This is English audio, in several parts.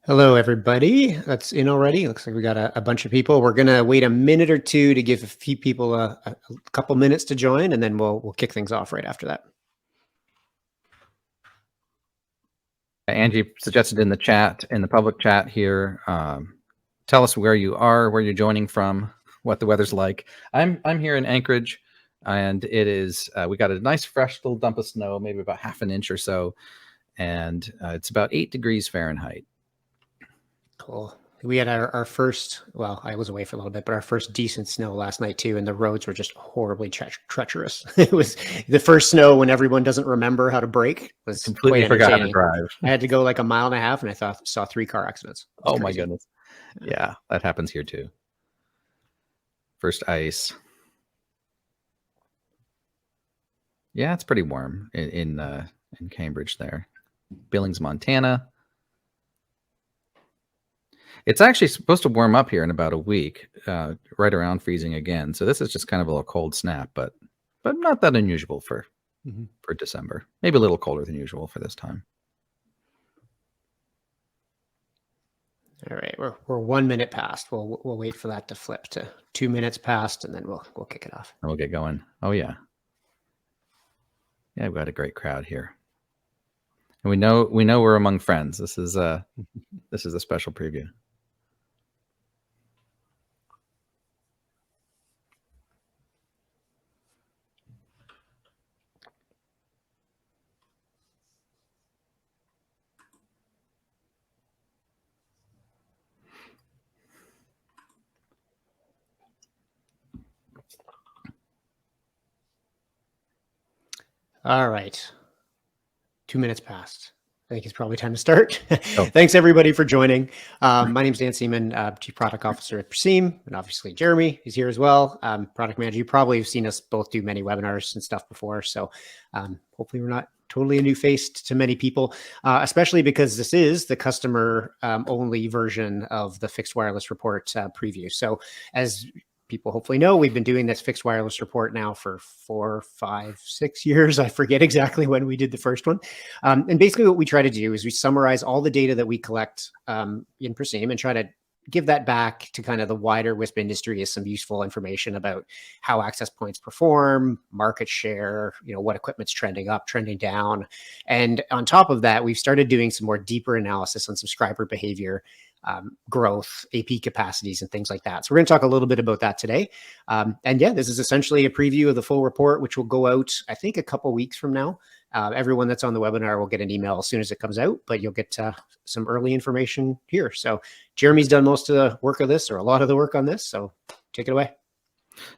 Hello, everybody. That's in already. Looks like we got a bunch of people. We're gonna wait a minute or two to give a few people a couple minutes to join, and then we'll kick things off right after that. Angie suggested in the chat, in the public chat here, tell us where you are, where you're joining from, what the weather's like. I'm here in Anchorage, and it is we got a nice fresh little dump of snow, maybe about half an inch or so, and it's about 8 degrees Fahrenheit. Cool. We had our first, well, I was away for a little bit, but our first decent snow last night too, and the roads were just horribly treacherous. It was the first snow when everyone doesn't remember how to brake. It was Completely quite forgot how to entertaining. drive. I had to go like a mile and a half, and I saw 3 car accidents. Oh my goodness. Yeah, that happens here too. First ice. Yeah, it's pretty warm in Cambridge there. Billings, Montana. It's actually supposed to warm up here in about a week, right around freezing again. So this is just kind of a little cold snap, but not that unusual for December. Maybe a little colder than usual for this time. All right, we're 1 minute past. We'll wait for that to flip to 2 minutes past, and then we'll kick it off. And we'll get going. Oh yeah, yeah, we've got a great crowd here, and we know we're among friends. This is a special preview. All right. 2 minutes past. I think it's probably time to start. Thanks, everybody, for joining. My name is Dan Siemon, Chief Product Officer at Preseem, and obviously Jeremy is here as well. Product Manager. You probably have seen us both do many webinars and stuff before, so hopefully we're not totally a new face to many people, especially because this is the customer-only version of the Fixed Wireless Report preview. So as people hopefully know, we've been doing this fixed wireless report now for 4, 5, 6 years. I forget exactly when we did the first one. And basically what we try to do is we summarize all the data that we collect in Preseem and try to give that back to kind of the wider WISP industry as some useful information about how access points perform, market share, what equipment's trending up, trending down. And on top of that, we've started doing some more deeper analysis on subscriber behavior, growth, AP capacities, and things like that. So we're going to talk a little bit about that today. And yeah, this is essentially a preview of the full report, which will go out, I think, a couple weeks from now. Everyone that's on the webinar will get an email as soon as it comes out, but you'll get some early information here. So Jeremy's done most of the work of this, or a lot of the work on this. So take it away.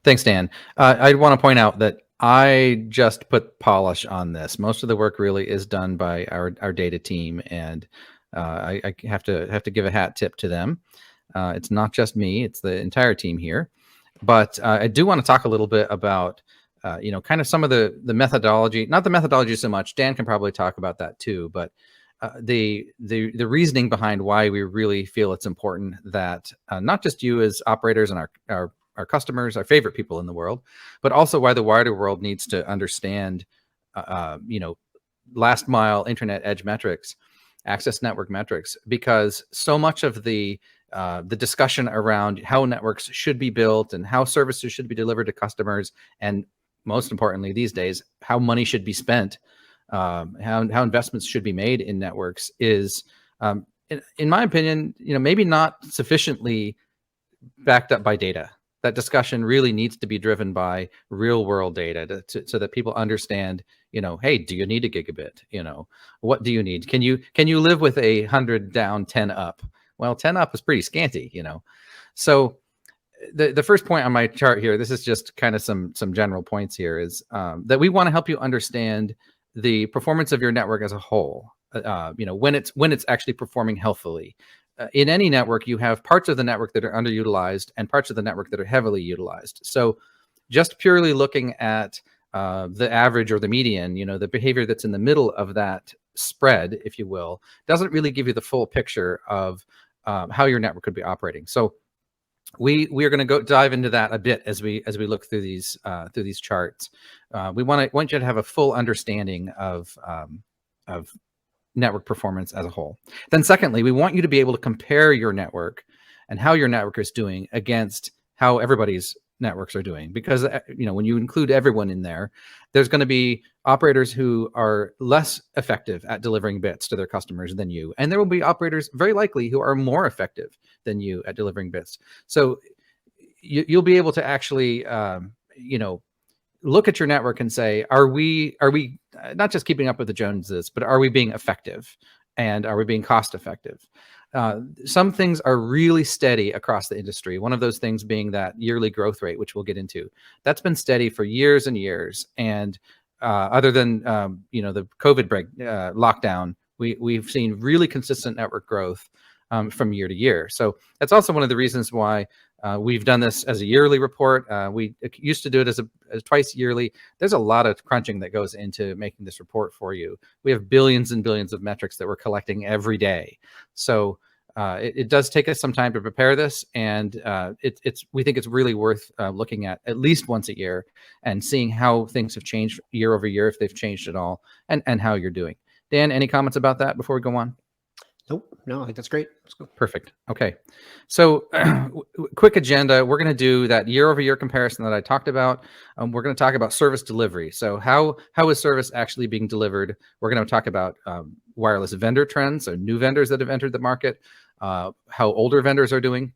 Thanks, Dan. I want to point out that I just put polish on this. Most of the work really is done by our data team, and I have to give a hat tip to them. It's not just me; it's the entire team here. But I do want to talk a little bit about kind of some of the methodology. Not the methodology so much. Dan can probably talk about that too. But the reasoning behind why we really feel it's important that not just you as operators and our customers, our favorite people in the world, but also why the wider world needs to understand, last mile internet edge metrics, access network metrics, because so much of the discussion around how networks should be built and how services should be delivered to customers, and most importantly these days, how money should be spent, how investments should be made in networks is, in my opinion, maybe not sufficiently backed up by data. That discussion really needs to be driven by real world data so that people understand, hey, do you need a gigabit? What do you need? Can you live with 100 down, 10 up? Well, 10 up is pretty scanty, So the first point on my chart here, this is just kind of some general points here, is that we want to help you understand the performance of your network as a whole. When it's actually performing healthily. In any network, you have parts of the network that are underutilized and parts of the network that are heavily utilized. So just purely looking at the average or the median, the behavior that's in the middle of that spread, if you will, doesn't really give you the full picture of how your network could be operating. So we are going to go dive into that a bit as we look through these charts. We want you to have a full understanding of network performance as a whole. Then secondly, we want you to be able to compare your network and how your network is doing against how everybody's networks are doing, because when you include everyone in there, there's going to be operators who are less effective at delivering bits to their customers than you, and there will be operators very likely who are more effective than you at delivering bits. So you'll be able to actually look at your network and say, are we not just keeping up with the Joneses, but are we being effective, and are we being cost effective? Some things are really steady across the industry. One of those things being that yearly growth rate, which we'll get into. That's been steady for years and years. And other than the COVID lockdown, we've seen really consistent network growth from year to year. So that's also one of the reasons why we've done this as a yearly report. We used to do it as twice yearly. There's a lot of crunching that goes into making this report for you. We have billions and billions of metrics that we're collecting every day. So it does take us some time to prepare this, and we think it's really worth looking at least once a year and seeing how things have changed year over year, if they've changed at all, and how you're doing. Dan, any comments about that before we go on? Nope. No, I think that's great. Let's go. Perfect. Okay. So quick agenda. We're going to do that year-over-year comparison that I talked about. We're going to talk about service delivery. So how is service actually being delivered? We're going to talk about wireless vendor trends, so new vendors that have entered the market, how older vendors are doing.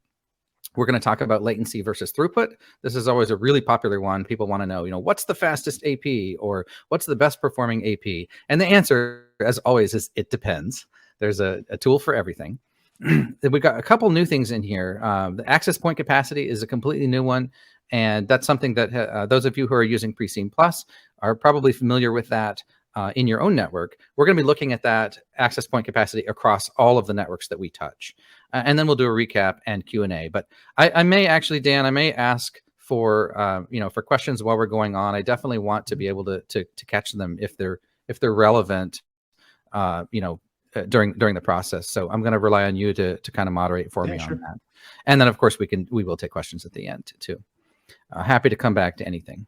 We're going to talk about latency versus throughput. This is always a really popular one. People want to know, what's the fastest AP, or what's the best performing AP? And the answer, as always, is it depends. There's a tool for everything. We've got a couple new things in here. The access point capacity is a completely new one. And that's something that those of you who are using Preseem Plus are probably familiar with that in your own network. We're going to be looking at that access point capacity across all of the networks that we touch. And then we'll do a recap and Q&A. But I may actually, Dan, I may ask for for questions while we're going on. I definitely want to be able to catch them if they're relevant, during the process. So I'm going to rely on you to kind of moderate for me on that. And then of course we will take questions at the end too. Happy to come back to anything.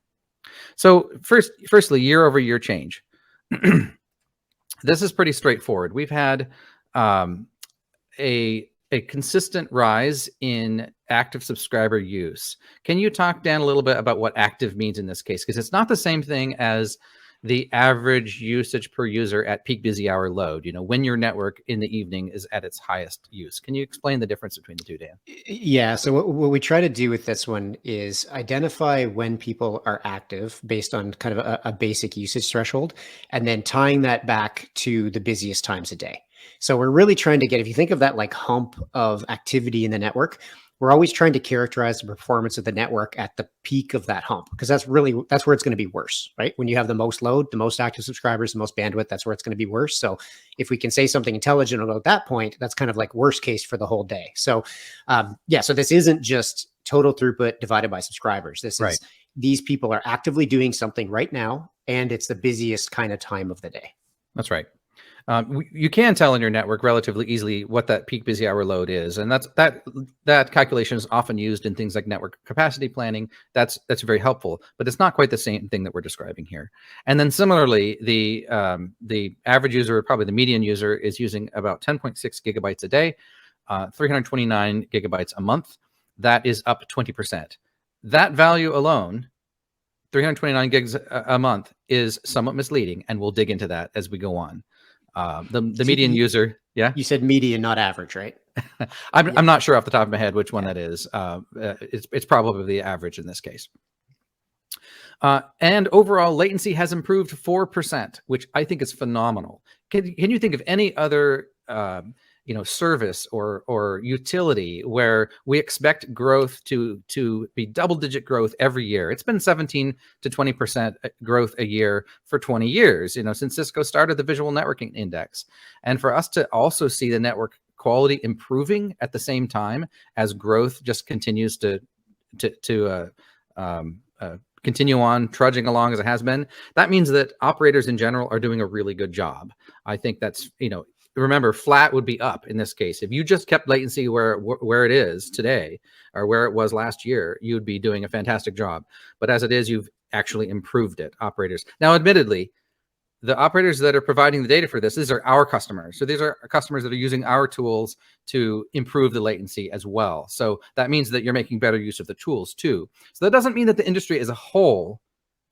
So firstly, year over year change. This is pretty straightforward. We've had a consistent rise in active subscriber use. Can you talk, Dan, a little bit about what active means in this case? Because it's not the same thing as the average usage per user at peak busy hour load, when your network in the evening is at its highest use. Can you explain the difference between the two, Dan? Yeah. So what we try to do with this one is identify when people are active based on kind of a basic usage threshold, and then tying that back to the busiest times a day. So we're really trying to get, if you think of that like hump of activity in the network, we're always trying to characterize the performance of the network at the peak of that hump, because that's where it's going to be worse, right? When you have the most load, the most active subscribers, the most bandwidth, that's where it's going to be worse. So if we can say something intelligent about that point, that's kind of like worst case for the whole day. So so this isn't just total throughput divided by subscribers. This is these people are actively doing something right now, and it's the busiest kind of time of the day. That's right. You can tell in your network relatively easily what that peak busy hour load is, and that calculation is often used in things like network capacity planning. That's very helpful, but it's not quite the same thing that we're describing here. And then similarly, the average user, probably the median user, is using about 10.6 gigabytes a day, 329 gigabytes a month. That is up 20%. That value alone, 329 gigs a month, is somewhat misleading, and we'll dig into that as we go on. The median user, yeah. You said median, not average, right? I'm not sure off the top of my head which one that is. It's probably the average in this case. And overall latency has improved 4%, which I think is phenomenal. Can you think of any other service or utility where we expect growth to be double-digit growth every year? It's been 17 to 20% growth a year for 20 years, since Cisco started the Visual Networking Index. And for us to also see the network quality improving at the same time as growth just continues to continue on trudging along as it has been, that means that operators in general are doing a really good job. I think that's, remember, flat would be up in this case. If you just kept latency where it is today, or where it was last year, you would be doing a fantastic job. But as it is, you've actually improved it, operators. Now, admittedly, the operators that are providing the data for this, these are our customers. So these are customers that are using our tools to improve the latency as well. So that means that you're making better use of the tools too. So that doesn't mean that the industry as a whole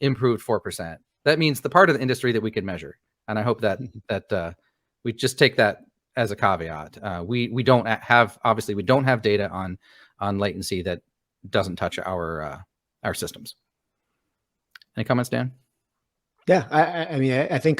improved 4%. That means the part of the industry that we can measure. And I hope that we just take that as a caveat. We don't have, obviously we don't have data on latency that doesn't touch our systems. Any comments, Dan? Yeah, I mean, I think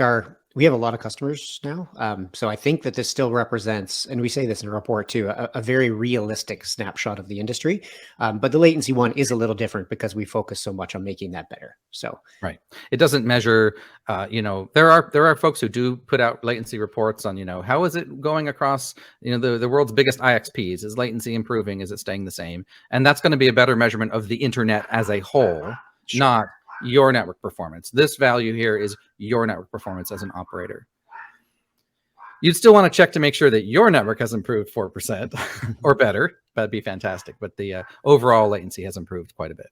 we have a lot of customers now. So I think that this still represents, and we say this in a report too, a very realistic snapshot of the industry. But the latency one is a little different because we focus so much on making that better. So right, it doesn't measure. There are folks who do put out latency reports on how is it going across the world's biggest IXPs. Is latency improving? Is it staying the same? And that's going to be a better measurement of the internet as a whole, not your network performance. This value here is your network performance as an operator. You'd still want to check to make sure that your network has improved 4% or better. That'd be fantastic. But the overall latency has improved quite a bit.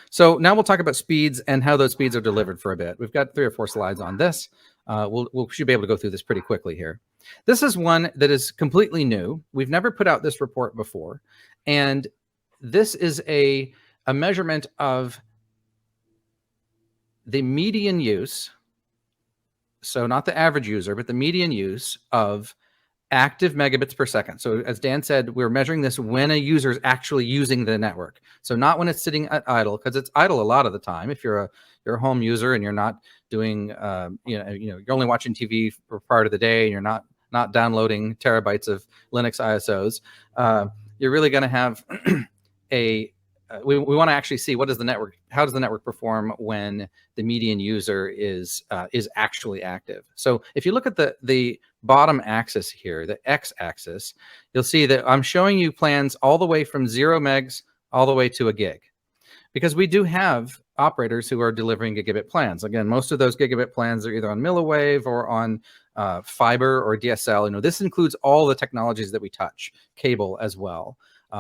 So now we'll talk about speeds and how those speeds are delivered for a bit. We've got 3 or 4 slides on this. We should be able to go through this pretty quickly here. This is one that is completely new. We've never put out this report before. And this is a measurement of the median use, so not the average user, but the median use of active megabits per second. So as Dan said, we're measuring this when a user is actually using the network. So not when it's sitting at idle, because it's idle a lot of the time. If you're a home user and you're not doing, you're only watching TV for part of the day and you're not downloading terabytes of Linux ISOs, you're really going to have we want to actually see how does the network perform when the median user is actually active. So if you look at the bottom axis here, the x-axis, you'll see that I'm showing you plans all the way from 0 megs all the way to a gig, because we do have operators who are delivering gigabit plans. Again, most of those gigabit plans are either on milliwave or on fiber or DSL. This includes all the technologies that we touch, cable as well.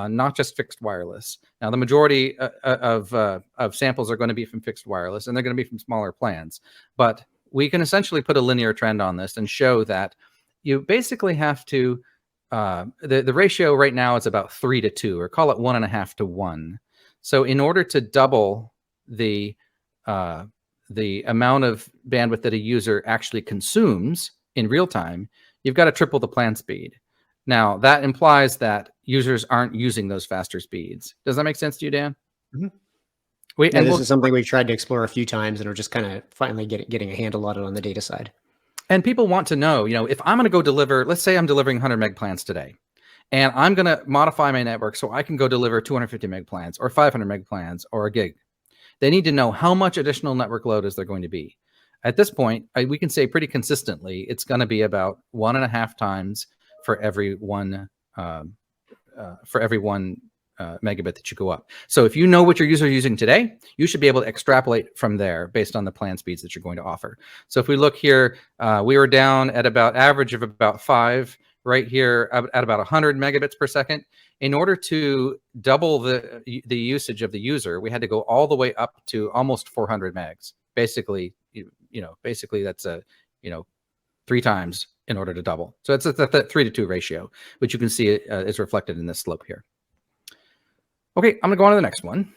Not just fixed wireless. Now, the majority of samples are going to be from fixed wireless, and they're going to be from smaller plans. But we can essentially put a linear trend on this and show that you basically have to, the ratio right now is about 3 to 2, or call it 1.5 to 1. So in order to double the amount of bandwidth that a user actually consumes in real time, you've got to triple the plan speed. Now, that implies that users aren't using those faster speeds. Does that make sense to you, Dan? Mm-hmm. This is something we've tried to explore a few times, and we're just kind of finally getting a handle on it on the data side. And people want to know, if I'm going to go deliver, let's say I'm delivering 100 meg plans today, and I'm going to modify my network so I can go deliver 250 meg plans or 500 meg plans or a gig. They need to know how much additional network load is there going to be. At this point, we can say pretty consistently, it's going to be about 1.5 times for every one megabit that you go up. So if you know what your user is using today, you should be able to extrapolate from there based on the plan speeds that you're going to offer. So if we look here, we were down at about average of about 5, right here at about 100 megabits per second. In order to double the usage of the user, we had to go all the way up to almost 400 megs. Basically, basically that's 3 times in order to double. So it's that 3 to 2 ratio, which you can see is reflected in this slope here. Okay, I'm gonna go on to the next one.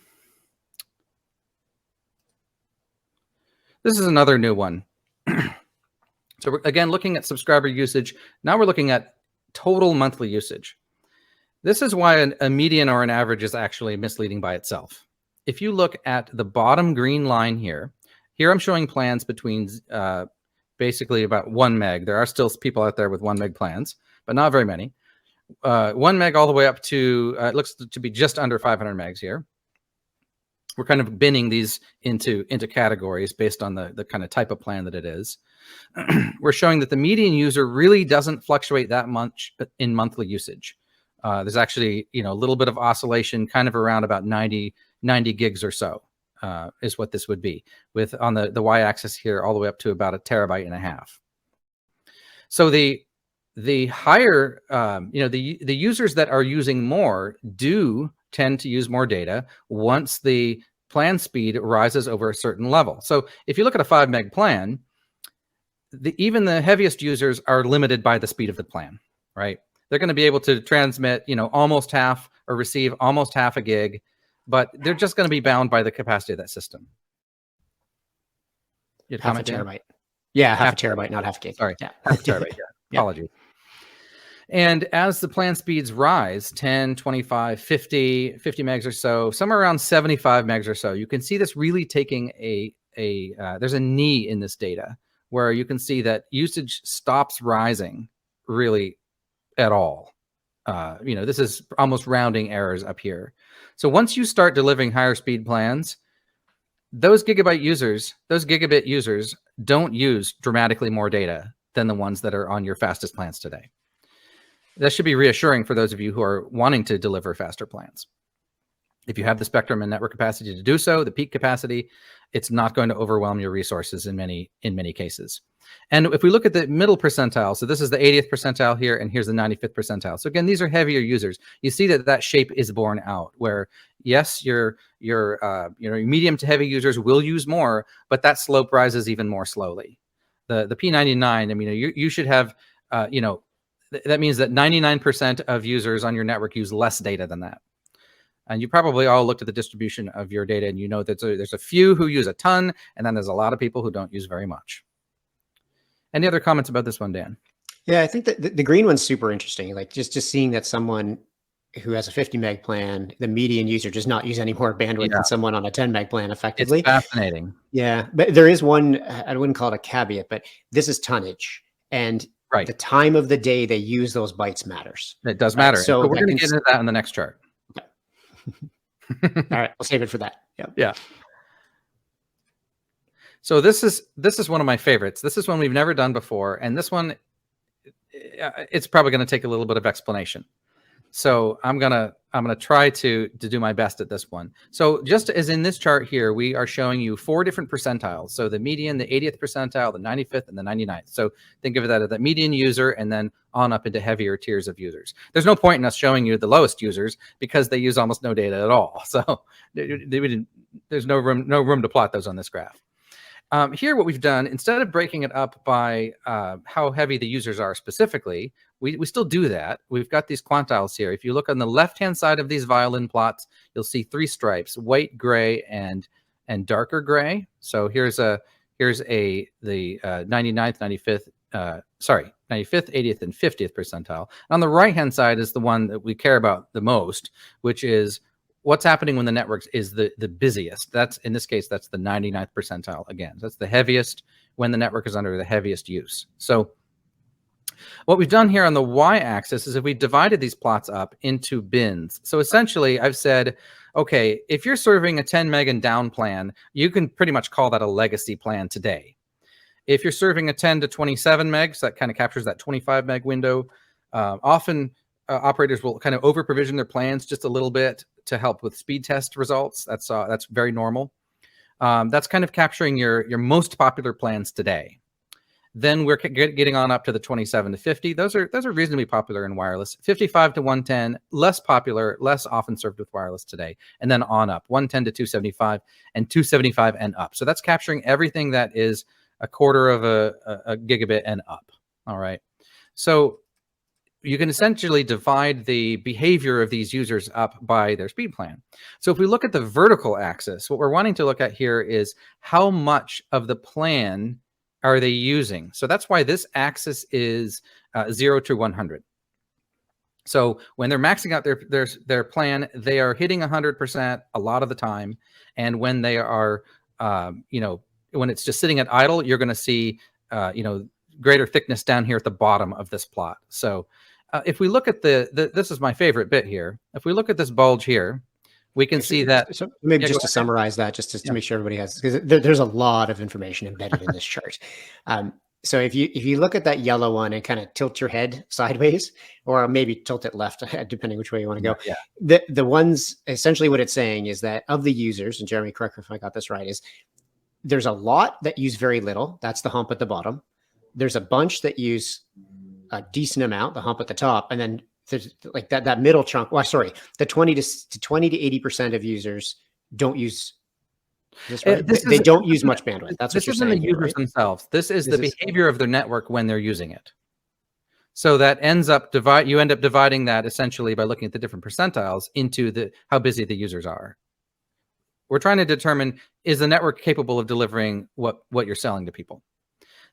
This is another new one. So we're, again, looking at subscriber usage. Now we're looking at total monthly usage. This is why a median or an average is actually misleading by itself. If you look at the bottom green line here I'm showing plans between basically about 1 meg. There are still people out there with 1 meg plans, but not very many. 1 meg all the way up to, it looks to be just under 500 megs here. We're kind of binning these into categories based on the kind of type of plan that it is. We're showing that the median user really doesn't fluctuate that much in monthly usage. There's actually, a little bit of oscillation kind of around about 90 gigs or so. Is what this would be, with on the y-axis here all the way up to about 1.5 terabytes. So the higher, the users that are using more do tend to use more data once the plan speed rises over a certain level. So if you look at a 5 meg plan, even the heaviest users are limited by the speed of the plan, right? They're going to be able to transmit, almost half or receive almost half a gig, but they're just going to be bound by the capacity of that system. Half a terabyte. Yeah, half a terabyte, not half a gig. Sorry, yeah. Half a terabyte. Yeah. Apologies. And as the plan speeds rise, 10, 25, 50 megs or so, somewhere around 75 megs or so, you can see this really taking there's a knee in this data where you can see that usage stops rising really at all. This is almost rounding errors up here. So once you start delivering higher speed plans, those gigabit users don't use dramatically more data than the ones that are on your fastest plans today. That should be reassuring for those of you who are wanting to deliver faster plans. If you have the spectrum and network capacity to do so, the peak capacity, it's not going to overwhelm your resources in many cases. And if we look at the middle percentile, so this is the 80th percentile here, and here's the 95th percentile. So again, these are heavier users. You see that shape is borne out, where yes, your medium to heavy users will use more, but that slope rises even more slowly. The P99, I mean, you should have, that means that 99% of users on your network use less data than that. And you probably all looked at the distribution of your data, and you know that there's a few who use a ton, and then there's a lot of people who don't use very much. Any other comments about this one, Dan? Yeah, I think that the green one's super interesting. Like just seeing that someone who has a 50 meg plan, the median user does not use any more bandwidth than someone on a 10 meg plan effectively. It's fascinating. Yeah, but there is one, I wouldn't call it a caveat, but this is tonnage. And the time of the day they use those bytes matters. It does matter. So we're going to get into that in the next chart. Okay. All right, we'll save it for that. Yeah. So this is one of my favorites. This is one we've never done before, and this one, it's probably going to take a little bit of explanation. So I'm gonna try to do my best at this one. So just as in this chart here, we are showing you 4 different percentiles. So the median, the 80th percentile, the 95th, and the 99th. So think of that as the median user, and then on up into heavier tiers of users. There's no point in us showing you the lowest users because they use almost no data at all. So there's no room to plot those on this graph. Here, what we've done, instead of breaking it up by how heavy the users are specifically, we still do that. We've got these quantiles here. If you look on the left-hand side of these violin plots, you'll see 3 stripes: white, gray, and darker gray. So here's the 99th, 95th, 95th, 80th, and 50th percentile. And on the right-hand side is the one that we care about the most, which is what's happening when the network is the busiest. That's, in this case, that's the 99th percentile again. That's the heaviest when the network is under the heaviest use. So what we've done here on the y-axis is if we divided these plots up into bins. So essentially, I've said, okay, if you're serving a 10 meg and down plan, you can pretty much call that a legacy plan today. If you're serving a 10 to 27 megs, that kind of captures that 25 meg window. Often operators will kind of over provision their plans just a little bit to help with speed test results. That's very normal. That's kind of capturing your most popular plans today. Then we're getting on up to the 27 to 50. Those are reasonably popular in wireless. 55 to 110, less popular, less often served with wireless today. And then on up, 110 to 275, and 275 and up. So that's capturing everything that is a quarter of a gigabit and up. All right. So you can essentially divide the behavior of these users up by their speed plan. So if we look at the vertical axis, what we're wanting to look at here is how much of the plan are they using. So that's why this axis is 0 to 100. So when they're maxing out their plan, they are hitting 100% a lot of the time. And when they are, when it's just sitting at idle, you're going to see, greater thickness down here at the bottom of this plot. So if we look at this is my favorite bit here. If we look at this bulge here, we can see that. So maybe just to summarize that, just to make sure everybody has, because there's a lot of information embedded in this chart. So if you look at that yellow one and kind of tilt your head sideways, or maybe tilt it left, depending which way you want to go. Yeah. The ones, essentially what it's saying is that of the users, and Jeremy, correct me if I got this right, is there's a lot that use very little. That's the hump at the bottom. There's a bunch that use a decent amount, the hump at the top, and then there's like that middle chunk. Well, sorry, the 20 to 80% of users don't use Is this right? This They is don't use much bandwidth. That's what this you're isn't the saying here, users right? themselves. This is This the is behavior of the network when they're using it. So that ends up you end up dividing that essentially by looking at the different percentiles into how busy the users are. We're trying to determine, is the network capable of delivering what you're selling to people?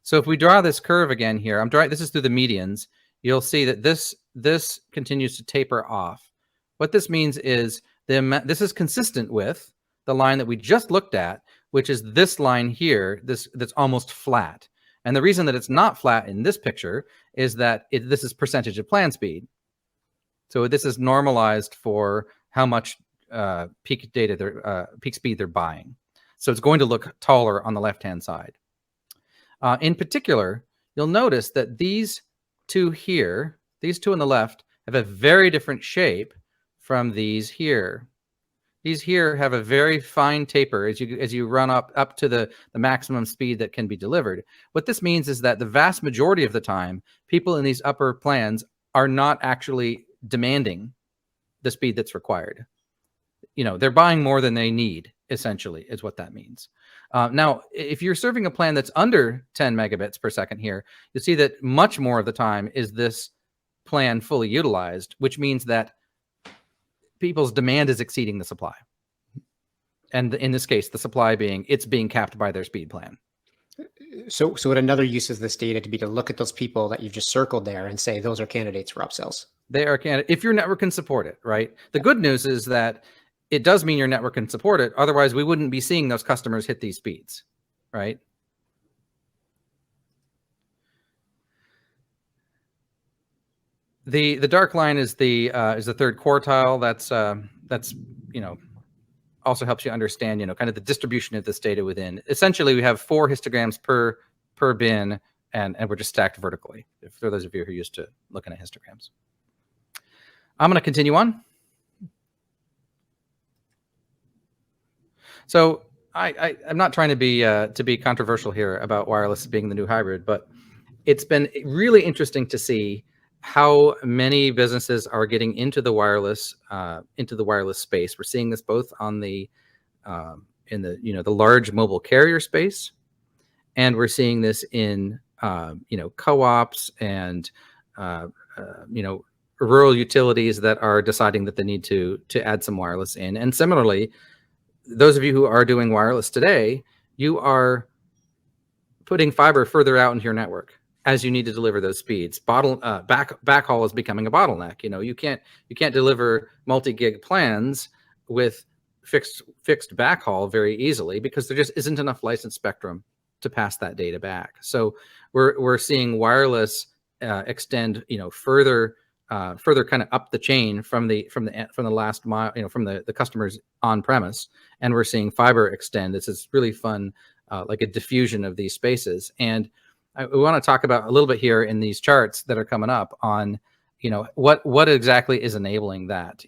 So if we draw this curve again here, this is through the medians, you'll see that this continues to taper off. What this means is this is consistent with the line that we just looked at, which is this line here, that's almost flat. And the reason that it's not flat in this picture is that this is percentage of plan speed. So this is normalized for how much peak speed they're buying. So it's going to look taller on the left-hand side. In particular, you'll notice that these two here, these two on the left, have a very different shape from these here. These here have a very fine taper as you run up to the maximum speed that can be delivered. What this means is that the vast majority of the time, people in these upper plans are not actually demanding the speed that's required. They're buying more than they need, essentially, is what that means. Now, if you're serving a plan that's under 10 megabits per second here, you'll see that much more of the time is this plan fully utilized, which means that people's demand is exceeding the supply. And in this case, the supply being capped by their speed plan. So what another use of this data to look at those people that you've just circled there and say those are candidates for upsells. They are candidates if your network can support it, right? The good news is that it does mean your network can support it. Otherwise, we wouldn't be seeing those customers hit these speeds, right? The dark line is the third quartile. That's also helps you understand kind of the distribution of this data within. Essentially, we have 4 histograms per bin, and we're just stacked vertically. For those of you who are used to looking at histograms, I'm going to continue on. So I'm not trying to be controversial here about wireless being the new hybrid, but it's been really interesting to see how many businesses are getting into the wireless space. We're seeing this both on the in the the large mobile carrier space, and we're seeing this in co-ops and rural utilities that are deciding that they need to add some wireless in. And similarly, those of you who are doing wireless today, you are putting fiber further out into your network as you need to deliver those speeds. Backhaul is becoming a bottleneck. You can't deliver multi-gig plans with fixed backhaul very easily because there just isn't enough licensed spectrum to pass that data back. So we're seeing wireless extend further kind of up the chain from the last mile, from the customers on premise, and we're seeing fiber extend. This is really fun, like a diffusion of these spaces. And we want to talk about a little bit here in these charts that are coming up on, what exactly is enabling that.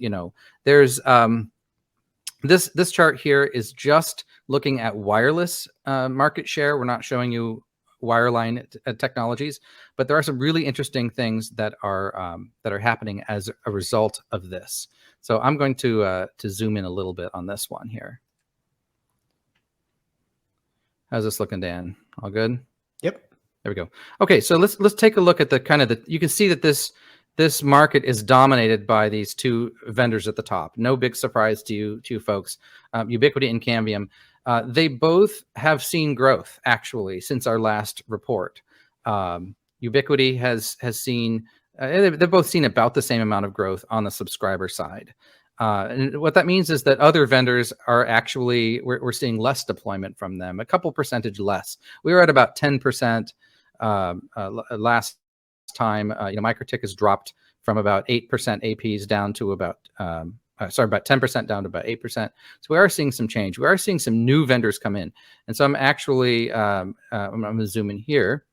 There's this chart here is just looking at wireless market share. We're not showing you wireline technologies, but there are some really interesting things that are happening as a result of this. So I'm going to zoom in a little bit on this one here. How's this looking, Dan? All good? Yep. There we go. Okay, so let's take a look at you can see that this market is dominated by these 2 vendors at the top. No big surprise to you folks. Ubiquiti and Cambium. They both have seen growth actually since our last report. Ubiquiti has seen, they've both seen about the same amount of growth on the subscriber side. And what that means is that other vendors are actually, we're seeing less deployment from them, a couple percentage less. We were at about 10% last time. MikroTik has dropped from about 8% APs down to about, about 10% down to about 8%. So we are seeing some change. We are seeing some new vendors come in. And so I'm actually, I'm going to zoom in here.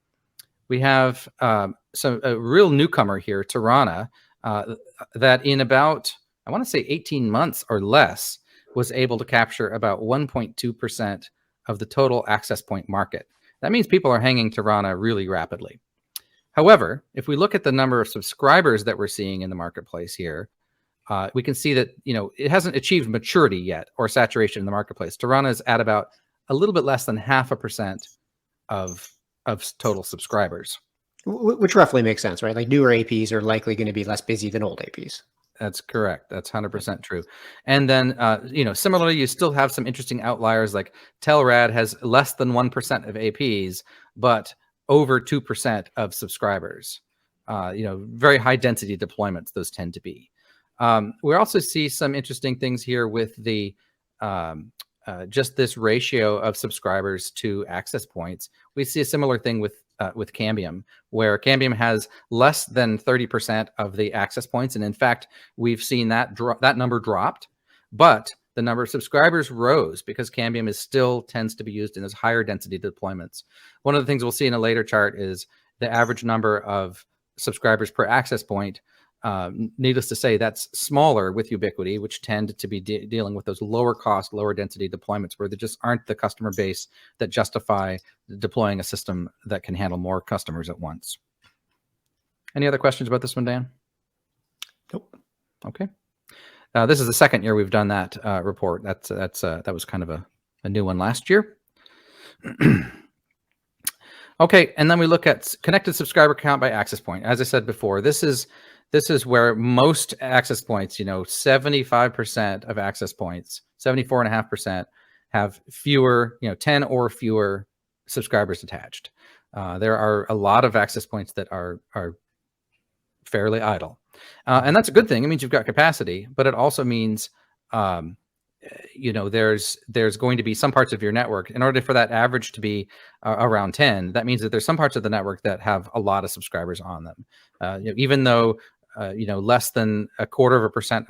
We have a real newcomer here, Tirana, that in about, I want to say 18 months or less, was able to capture about 1.2% of the total access point market. That means people are hanging Tirana really rapidly. However, if we look at the number of subscribers that we're seeing in the marketplace here, we can see that, it hasn't achieved maturity yet or saturation in the marketplace. Tarana is at about a little bit less than 0.5% of total subscribers. Which roughly makes sense, right? Like newer APs are likely going to be less busy than old APs. That's correct. That's 100% true. And then, similarly, you still have some interesting outliers, like Telrad has less than 1% of APs, but over 2% of subscribers. Very high density deployments, those tend to be. We also see some interesting things here with the just this ratio of subscribers to access points. We see a similar thing with Cambium, where Cambium has less than 30% of the access points, and in fact, we've seen that number dropped, but the number of subscribers rose because Cambium still tends to be used in those higher density deployments. One of the things we'll see in a later chart is the average number of subscribers per access point. Needless to say, that's smaller with Ubiquiti, which tend to be dealing with those lower cost, lower density deployments where there just aren't the customer base that justify deploying a system that can handle more customers at once. Any other questions about this one, Dan? Nope. Okay. This is the second year we've done that report. That was kind of a new one last year. Okay, and then we look at connected subscriber count by access point. As I said before, this is where most access points, 75% of access points, 74.5% have fewer, 10 or fewer subscribers attached. There are a lot of access points that are fairly idle. And that's a good thing. It means you've got capacity, but it also means, there's going to be some parts of your network, in order for that average to be around 10, that means that there's some parts of the network that have a lot of subscribers on them. Even though, less than 0.25%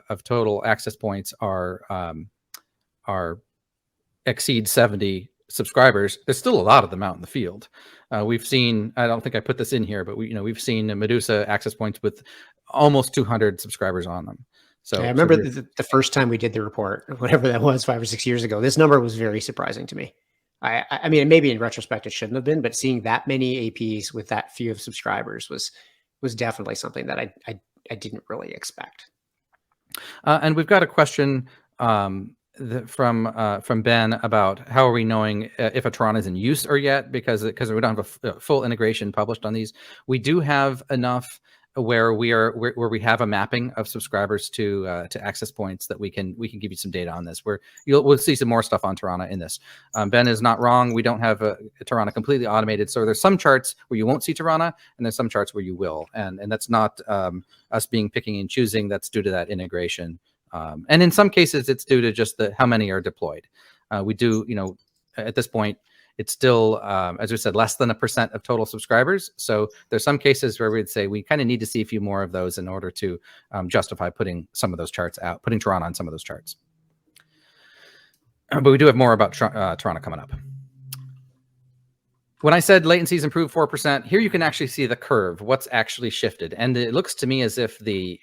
of total access points are exceed 70 subscribers, there's still a lot of them out in the field. We've seen, I don't think I put this in here, but we've seen Medusa access points with almost 200 subscribers on them. So I remember the first time we did the report, whatever that was, 5 or 6 years ago, this number was very surprising to me. I mean, maybe in retrospect it shouldn't have been, but seeing that many APs with that few of subscribers was definitely something that I didn't really expect. And we've got a question from Ben about how are we knowing if a Tarana is in use or yet, because we don't have a full integration published on these. We do have enough where we have a mapping of subscribers to access points that we can give you some data on this. We'll see some more stuff on Tarana in this. Ben is not wrong. We don't have a Tarana completely automated, so there's some charts where you won't see Tarana, and there's some charts where you will, and that's not us being picking and choosing. That's due to that integration, and in some cases it's due to just how many are deployed. We do, at this point, it's still, as we said, less than 1% of total subscribers. So there's some cases where we'd say we kind of need to see a few more of those in order to justify putting some of those charts out, putting Tarana on some of those charts. But we do have more about Tarana coming up. When I said latency's improved 4%, here you can actually see the curve, what's actually shifted. And it looks to me as if the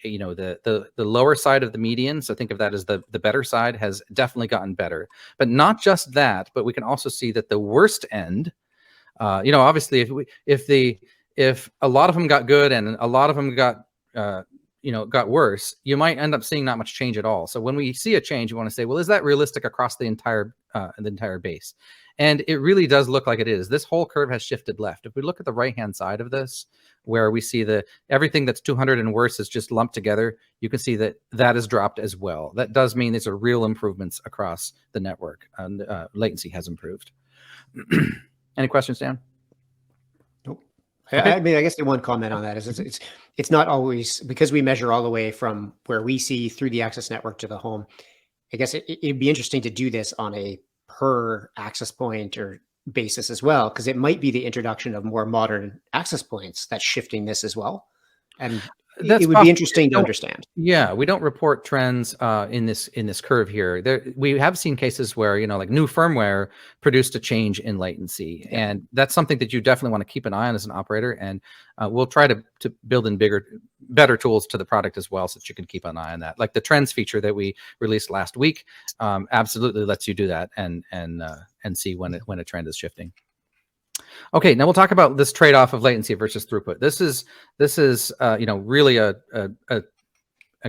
lower side of the median, so think of that as the better side, has definitely gotten better. But not just that, but we can also see that the worst end, obviously if a lot of them got good and a lot of them got worse, you might end up seeing not much change at all. So when we see a change, you want to say, well, is that realistic across the entire base? And it really does look like it is. This whole curve has shifted left. If we look at the right-hand side of this, where we see everything that's 200 and worse is just lumped together, you can see that has dropped as well. That does mean these are real improvements across the network, and latency has improved. Any questions, Dan? Nope. Okay. I mean, I guess the one comment on that is it's not always, because we measure all the way from where we see through the access network to the home. I guess it'd be interesting to do this on a per access point or basis as well, because it might be the introduction of more modern access points that's shifting this as well. And it would be interesting to understand. Yeah, we don't report trends in this curve here. We have seen cases where like new firmware produced a change in latency, and that's something that you definitely want to keep an eye on as an operator. And we'll try to build in better tools to the product as well, so that you can keep an eye on that. Like the trends feature that we released last week, absolutely lets you do that and see when a trend is shifting. Okay, now we'll talk about this trade-off of latency versus throughput. This is really a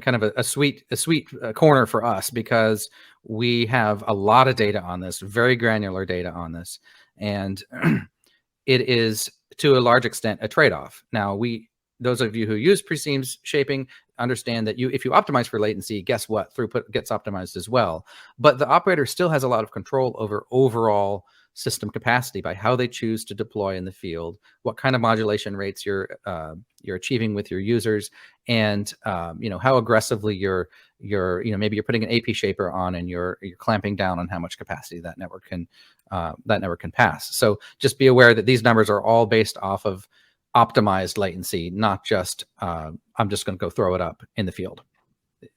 kind of a sweet corner for us, because we have a lot of data on this, very granular data on this, and it is to a large extent a trade-off. Now, those of you who use Preseem's shaping understand that if you optimize for latency, guess what? Throughput gets optimized as well. But the operator still has a lot of control over overall system capacity by how they choose to deploy in the field, what kind of modulation rates you're achieving with your users, and how aggressively maybe you're putting an AP shaper on, and you're clamping down on how much capacity that network can pass. So just be aware that these numbers are all based off of optimized latency, not just I'm just going to go throw it up in the field.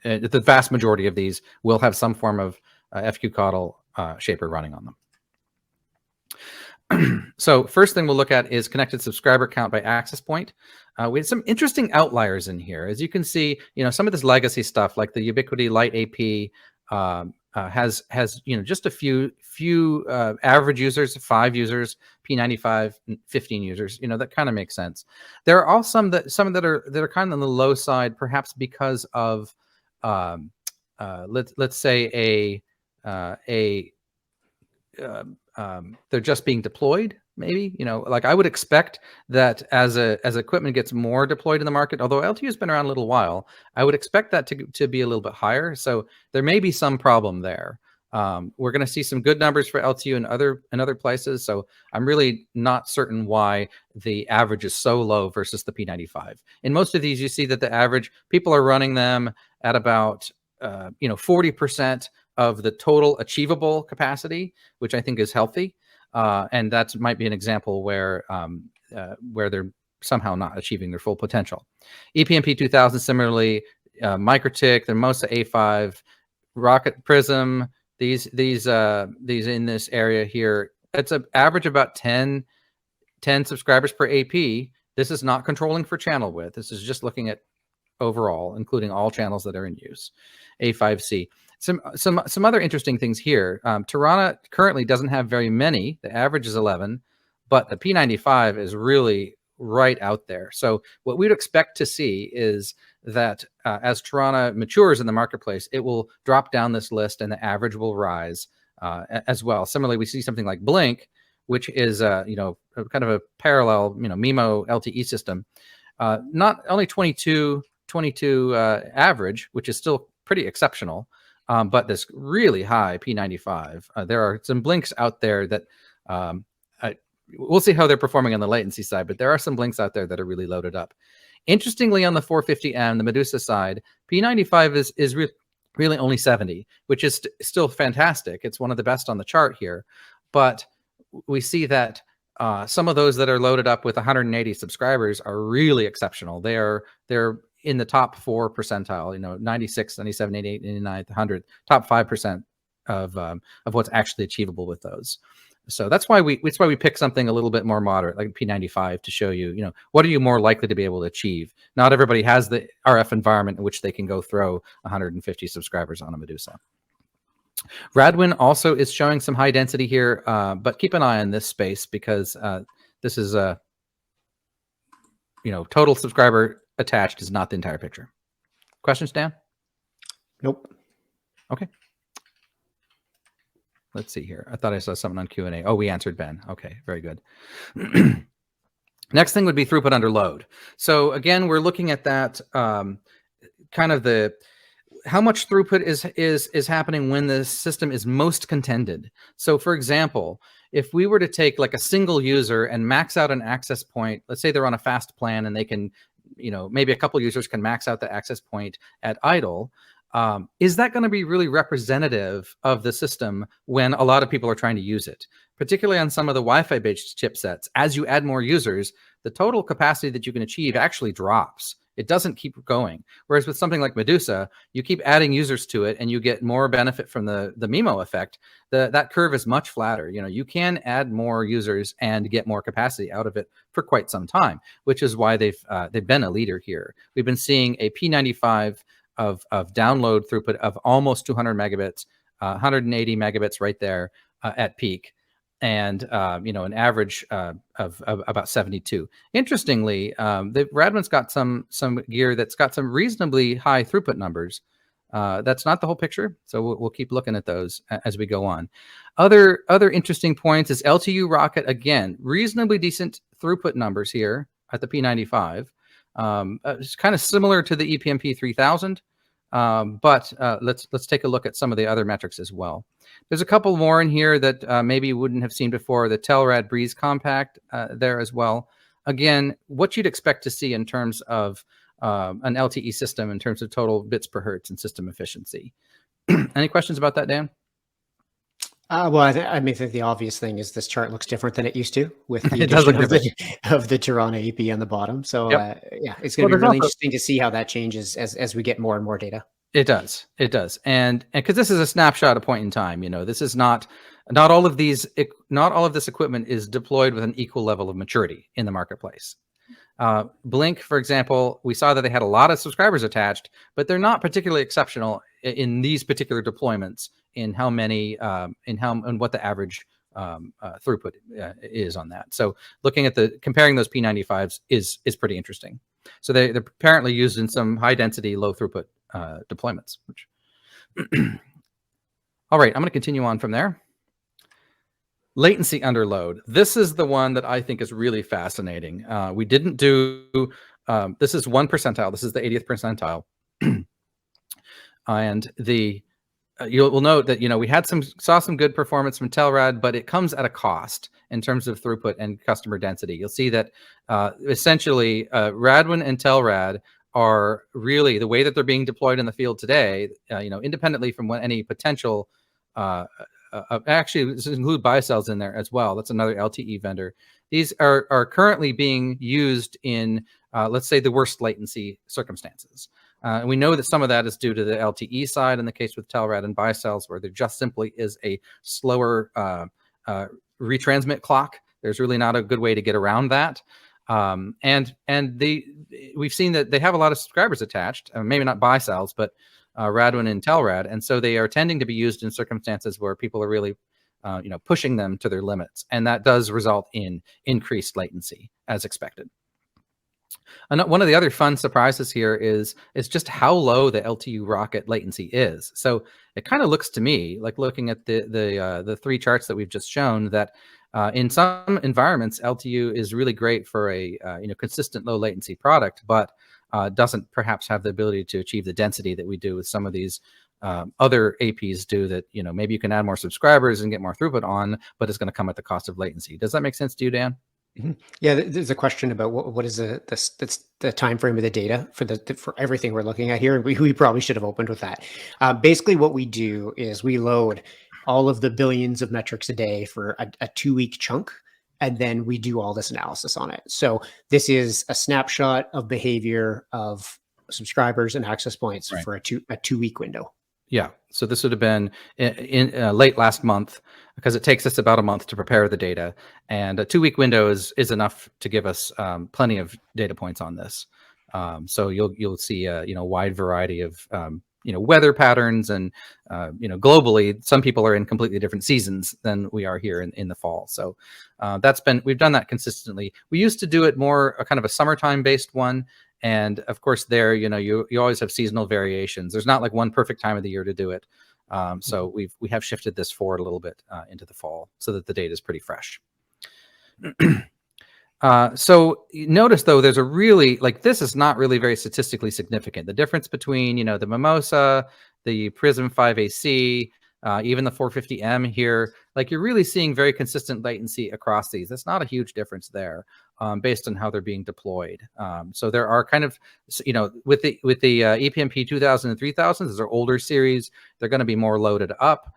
The vast majority of these will have some form of FQCODL shaper running on them. So first thing we'll look at is connected subscriber count by access point. We have some interesting outliers in here. As you can see, some of this legacy stuff like the Ubiquiti Lite AP has just a few average users, 5 users, P95, 15 users. That kind of makes sense. There are all some that are kind of on the low side, perhaps because of let's say they're just being deployed. Maybe, like I would expect that as equipment gets more deployed in the market, although LTU has been around a little while, I would expect that to be a little bit higher. So there may be some problem there. We're going to see some good numbers for LTU in other places. So I'm really not certain why the average is so low versus the P95. In most of these, you see that the average people are running them at about 40% of the total achievable capacity, which I think is healthy. And that might be an example where they're somehow not achieving their full potential. EPMP 2000, similarly, MikroTik, the Mosa A5, Rocket Prism, these in this area here, it's an average about 10 subscribers per AP. This is not controlling for channel width. This is just looking at overall, including all channels that are in use. A5C. Some other interesting things here. Tirana currently doesn't have very many. The average is 11, but the P95 is really right out there. So what we'd expect to see is that as Tirana matures in the marketplace, it will drop down this list and the average will rise as well. Similarly, we see something like Blink, which is kind of a parallel MIMO LTE system. Not only 22 average, which is still pretty exceptional, but this really high P95. There are some Blinks out there that we'll see how they're performing on the latency side, but there are some Blinks out there that are really loaded up. Interestingly, on the 450M, the Medusa side, P95 is really only 70, which is still fantastic. It's one of the best on the chart here, but we see that some of those that are loaded up with 180 subscribers are really exceptional. They're in the top 4 percentile, 96, 97, 88, 89, 100, top 5% of what's actually achievable with those. So that's why we pick something a little bit more moderate, like P95, to show you, what are you more likely to be able to achieve? Not everybody has the RF environment in which they can go throw 150 subscribers on a Medusa. Radwin also is showing some high density here, but keep an eye on this space because this is total subscriber attached is not the entire picture. Questions, Dan? Nope. Okay. Let's see here. I thought I saw something on Q&A. Oh, we answered Ben. Okay, very good. Next thing would be throughput under load. So again, we're looking at that kind of how much throughput is happening when the system is most contended. So for example, if we were to take like a single user and max out an access point, let's say they're on a fast plan and they can, maybe a couple users can max out the access point at idle. Is that going to be really representative of the system when a lot of people are trying to use it? Particularly on some of the Wi-Fi based chipsets, as you add more users, the total capacity that you can achieve actually drops. It doesn't keep going. Whereas with something like Medusa, you keep adding users to it and you get more benefit from the MIMO effect. That curve is much flatter. You can add more users and get more capacity out of it for quite some time, which is why they've been a leader here. We've been seeing a P95 of download throughput of almost 200 megabits, 180 megabits right there at peak. and an average of about 72. Interestingly, the Radwin's got some gear that's got some reasonably high throughput numbers. That's not the whole picture, so we'll keep looking at those as we go on. Other interesting points is LTU Rocket, again, reasonably decent throughput numbers here at the P95. It's kind of similar to the EPMP 3000, but let's take a look at some of the other metrics as well. There's a couple more in here that maybe you wouldn't have seen before. The Telrad Breeze Compact there as well. Again, what you'd expect to see in terms of an LTE system in terms of total bits per hertz and system efficiency. Any questions about that, Dan? Well, I mean, I think the obvious thing is this chart looks different than it used to with the It does addition look of the Tirana AP on the bottom. So Yep. yeah, it's going to be there's really also- interesting to see how that changes as we get more and more data. It does. And because this is a snapshot, a point in time, this is not all of this equipment is deployed with an equal level of maturity in the marketplace. Blink, for example, we saw that they had a lot of subscribers attached, but they're not particularly exceptional in these particular deployments in how many and what the average throughput is on that. So looking at comparing those P95s is pretty interesting. So they're apparently used in some high density, low throughput deployments. Which all right, I'm going to continue on from there. Latency under load. This is the one that I think is really fascinating. We didn't do, this is 1 percentile. This is the 80th percentile. And you'll note that, we saw some good performance from Telrad, but it comes at a cost in terms of throughput and customer density. You'll see that essentially Radwin and Telrad are really the way that they're being deployed in the field today, independently from any potential actually, this include BioCells in there as well. That's another LTE vendor. These are currently being used in, let's say, the worst latency circumstances. And we know that some of that is due to the LTE side in the case with Telrad and BioCells, where there just simply is a slower retransmit clock. There's really not a good way to get around that. And we've seen that they have a lot of subscribers attached, maybe not BioCells, but Radwin and Telrad, and so they are tending to be used in circumstances where people are really, pushing them to their limits, and that does result in increased latency as expected. And one of the other fun surprises here is just how low the LTU Rocket latency is. So it kind of looks to me like, looking at the three charts that we've just shown, that in some environments LTU is really great for a consistent low latency product, but doesn't perhaps have the ability to achieve the density that we do with some of these other APs do, that maybe you can add more subscribers and get more throughput on, but it's going to come at the cost of latency. Does that make sense to you, Dan? Mm-hmm. Yeah, there's a question about what is the time frame of the data for everything we're looking at here, and we probably should have opened with that. Basically, what we do is we load all of the billions of metrics a day for a 2-week chunk, and then we do all this analysis on it. So this is a snapshot of behavior of subscribers and access points for a 2-week window. Yeah. So this would have been in late last month, because it takes us about a month to prepare the data, and a 2-week window is enough to give us plenty of data points on this. So you'll see a wide variety of weather patterns, and globally, some people are in completely different seasons than we are here in the fall. So we've done that consistently. We used to do it more a kind of a summertime based one. And of course there, you always have seasonal variations. There's not like one perfect time of the year to do it. So we have shifted this forward a little bit into the fall so that the data is pretty fresh. So notice though, there's a really, this is not really very statistically significant. The difference between, the Mimosa, the Prism 5AC, even the 450M here, you're really seeing very consistent latency across these. That's not a huge difference there, based on how they're being deployed. So there are kind of, with the EPMP 2000 and 3000, those are older series. They're going to be more loaded up.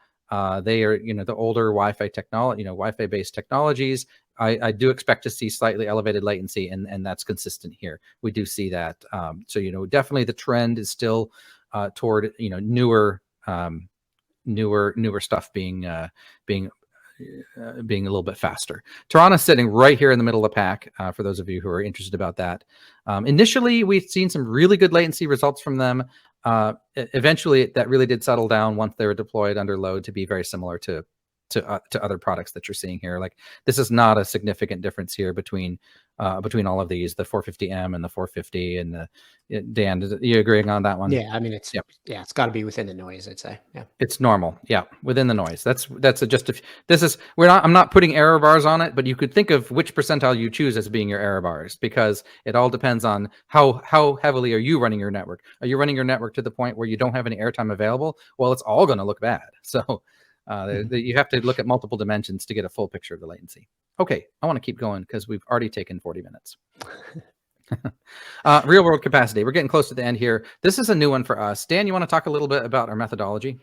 They are, the older Wi-Fi technology, Wi-Fi based technologies. I do expect to see slightly elevated latency, and that's consistent here. We do see that. So, definitely the trend is still toward, newer stuff being a little bit faster. Tirana's sitting right here in the middle of the pack, for those of you who are interested about that. Initially, we've seen some really good latency results from them. Eventually, that really did settle down once they were deployed under load to be very similar to to other products that you're seeing here. Like this is not a significant difference here between all of these, the 450M and the 450 and the Dan. You agreeing on that one? Yeah, I mean, Yep. it's got to be within the noise, I'd say. Yeah, It's normal. Yeah, within the noise. That's just a, this is I'm not putting error bars on it, but you could think of which percentile you choose as being your error bars, because it all depends on how heavily are you running your network. Are you running your network to the point where you don't have any airtime available? Well, it's all going to look bad. So you have to look at multiple dimensions to get a full picture of the latency. Okay, I want to keep going because we've already taken 40 minutes. Real world capacity. We're getting close to the end here. This is a new one for us. Dan, you want to talk a little bit about our methodology?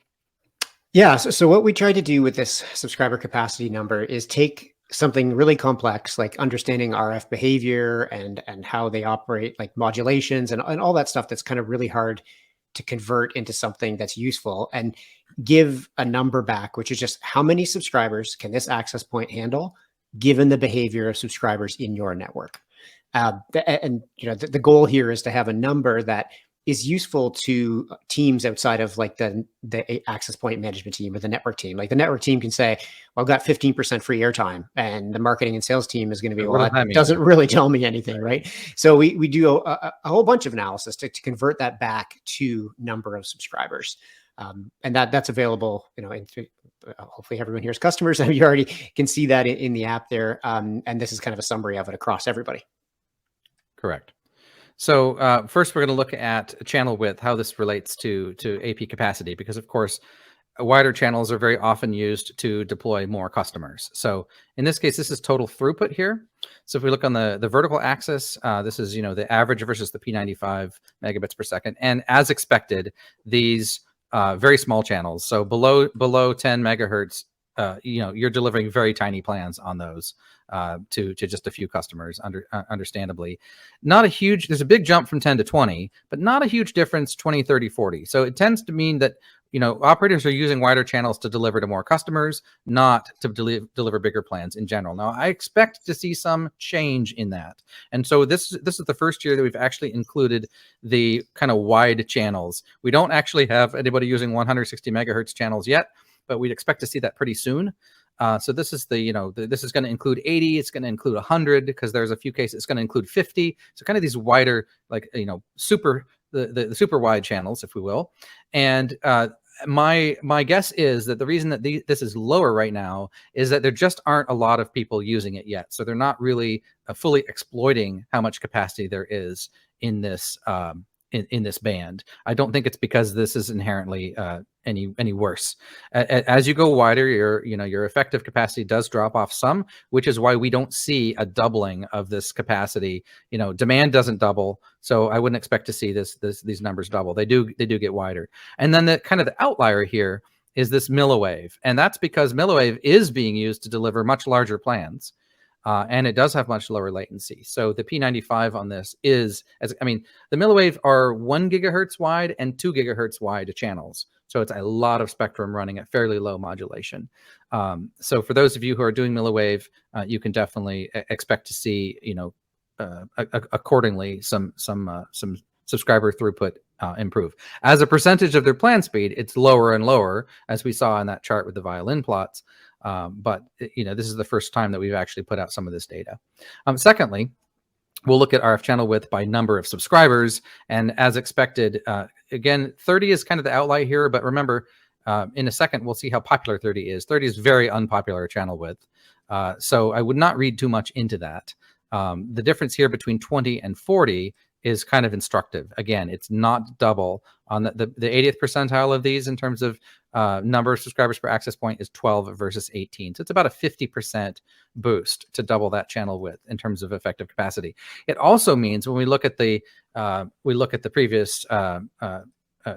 Yeah. So what we try to do with this subscriber capacity number is take something really complex, like understanding RF behavior and how they operate, like modulations and all that stuff that's kind of really hard to convert into something that's useful, and give a number back, which is just how many subscribers can this access point handle given the behavior of subscribers in your network. And the goal here is to have a number that is useful to teams outside of like the access point management team or the network team. Like the network team can say, well, I've got 15% free airtime, and the marketing and sales team is going to be, well, that doesn't really tell me anything, right? So we do a whole bunch of analysis to convert that back to number of subscribers. And that's available, hopefully everyone here is customers, and you already can see that in the app there. And this is kind of a summary of it across everybody. Correct. So first, we're going to look at channel width, how this relates to AP capacity, because of course, wider channels are very often used to deploy more customers. So in this case, this is total throughput here. So if we look on the vertical axis, this is the average versus the P95 megabits per second, and as expected, these very small channels, so below 10 megahertz, you're delivering very tiny plans on those. To just a few customers, understandably. Not a huge, there's a big jump from 10 to 20, but not a huge difference 20, 30, 40. So it tends to mean that, operators are using wider channels to deliver to more customers, not to deliver bigger plans in general. Now, I expect to see some change in that. And so this is the first year that we've actually included the kind of wide channels. We don't actually have anybody using 160 megahertz channels yet, but we'd expect to see that pretty soon. So this is this is going to include 80. It's going to include 100 because there's a few cases. It's going to include 50. So kind of these wider, like super the super wide channels, if we will. And my guess is that the reason that this is lower right now is that there just aren't a lot of people using it yet. So they're not really fully exploiting how much capacity there is in this in this band. I don't think it's because this is inherently any worse. As you go wider, your effective capacity does drop off some, which is why we don't see a doubling of this capacity. Demand doesn't double, so I wouldn't expect to see these numbers double. They do get wider. And then the kind of the outlier here is this milliwave, and that's because milliwave is being used to deliver much larger plans. And it does have much lower latency. So the P95 on this is, the milliwave are 1 gigahertz wide and 2 gigahertz wide channels. So it's a lot of spectrum running at fairly low modulation. So for those of you who are doing milliwave, you can definitely expect to see, accordingly, some subscriber throughput improve. As a percentage of their plan speed, it's lower and lower, as we saw in that chart with the violin plots. But this is the first time that we've actually put out some of this data. Secondly, we'll look at RF channel width by number of subscribers, and as expected, again, 30 is kind of the outlier here. But remember, in a second we'll see how popular 30 is. 30 is very unpopular channel width, so I would not read too much into that. The difference here between 20 and 40 is kind of instructive. Again, it's not double. On the 80th percentile of these in terms of number of subscribers per access point is 12 versus 18. So it's about a 50% boost to double that channel width in terms of effective capacity. It also means when we look at the previous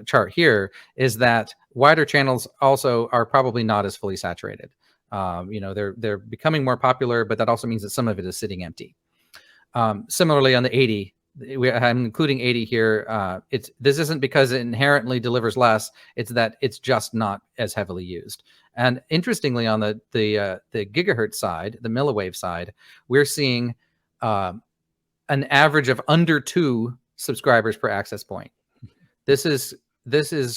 chart here, is that wider channels also are probably not as fully saturated. They're becoming more popular, but that also means that some of it is sitting empty. Similarly, on the 80, I'm including 80 here. This isn't because it inherently delivers less. It's that it's just not as heavily used. And interestingly, on the gigahertz side, the milliwave side, we're seeing an average of under 2 subscribers per access point. This is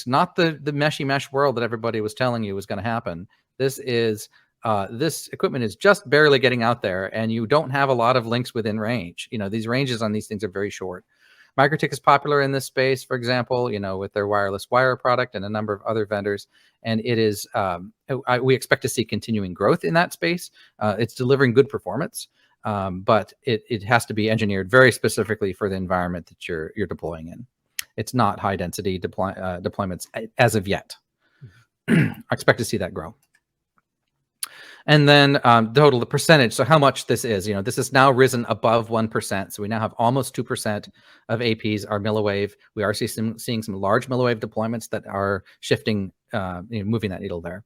not the meshy mesh world that everybody was telling you was going to happen. This equipment is just barely getting out there, and you don't have a lot of links within range. These ranges on these things are very short. MikroTik is popular in this space, for example, with their wireless wire product and a number of other vendors. And it is, we expect to see continuing growth in that space. It's delivering good performance, but it has to be engineered very specifically for the environment that you're deploying in. It's not high density deployments as of yet. I expect to see that grow. And then the percentage, so how much this is, this has now risen above 1%. So we now have almost 2% of APs are milliwave. We are seeing some large milliwave deployments that are shifting, moving that needle there.